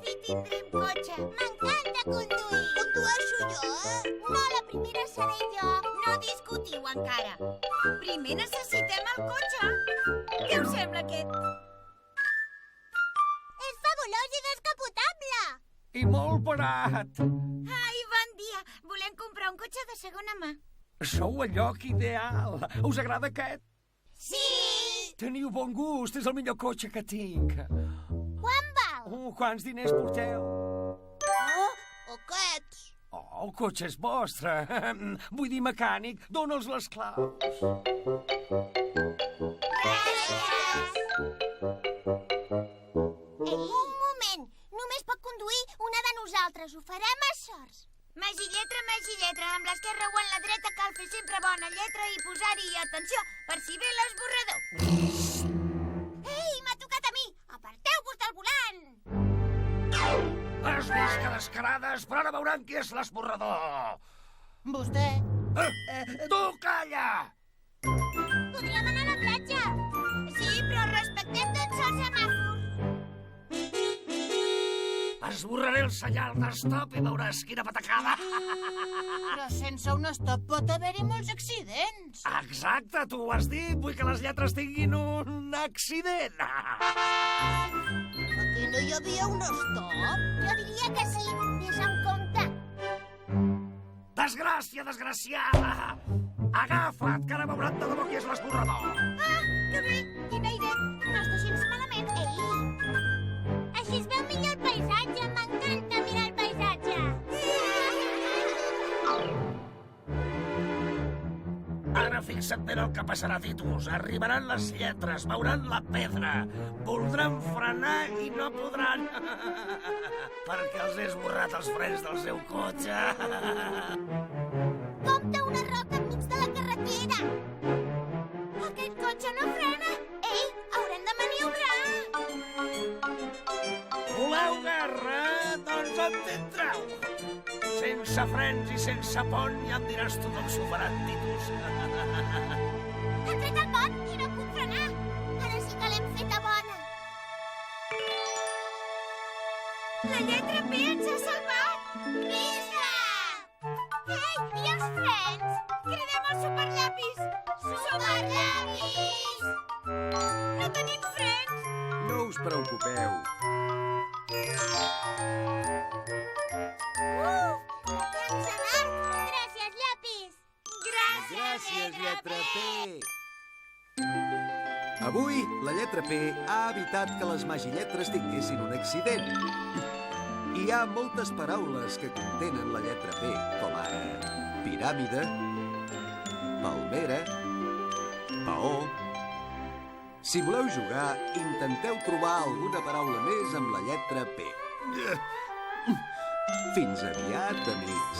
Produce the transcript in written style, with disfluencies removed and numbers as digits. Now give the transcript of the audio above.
fi tindrem cotxe. M'encanta conduir. Condueixo jo, No, la primera seré jo. No discutiu encara. Primer necessitem el cotxe. Què us sembla aquest? És fabulós i descapotable. I molt barat. Ai, bon dia. Volem comprar un cotxe de segona mà. Sou el lloc ideal. Us agrada aquest? Sí! Teniu bon gust, és el millor cotxe que tinc. Quan val? Quants diners porteu? Oh, aquests. Oh, el cotxe és vostre. Vull dir mecànic, dona'ls les claus. Un moment. Només pot conduir una de nosaltres. Ho farem a sorts. Magi lletra, amb l'esquerra o en la dreta cal fer sempre bona lletra i posar-hi atenció per si ve l'esborrador. Ei, m'ha tocat a mi. Aparteu-vos del volant. Has vist que descarades, però ara veuran qui és l'esborrador. Vostè? Tu calla! Podríem anar a la platja. Sí, però respectem tots els semàfors. Esborraré el senyal d'estop i veuràs quina patacada. Però sense un stop pot haver-hi molts accidents. Exacte, tu ho has dit. Vull que les lletres tinguin un accident. Aquí no hi havia un stop? Jo diria que sí. Vés amb compte. Desgràcia, desgraciada! Agafa't, que ara veuran de debò qui és l'esborrador. Ah, que bé, quina idea. No està gens malament. Ei! Així es veu millor el paisatge. M'encanta mirar el paisatge. Ara fixa't bé el que passarà, Titus. Arribaran les lletres, veuran la pedra. Voldran frenar i no podran. Perquè els he esborrat els frens del seu cotxe. Compte una roca enmig de la carretera. Aquest cotxe no frena. Ei, haurem de maniobrar. Voleu guerra? Doncs en tindreu. Sense frens i sense pont ja em diràs tu com s'ho faran, Titus. Ha tret el pont i no puc frenar. Ara sí que l'hem feta bona. La lletra P ens ha salvat. Visca! Ei, i els frens? Cridem els superllapis. Superllapis! No tenim frens. No us preocupeu. Hem sonat! Gràcies, llapis! Gràcies, lletra P. Avui, la lletra P ha evitat que les magilletres tinguessin un accident. Hi ha moltes paraules que contenen la lletra P, com ara piràmide, palmera, paó... Si voleu jugar, intenteu trobar alguna paraula més amb la lletra P. Fins aviat, amics.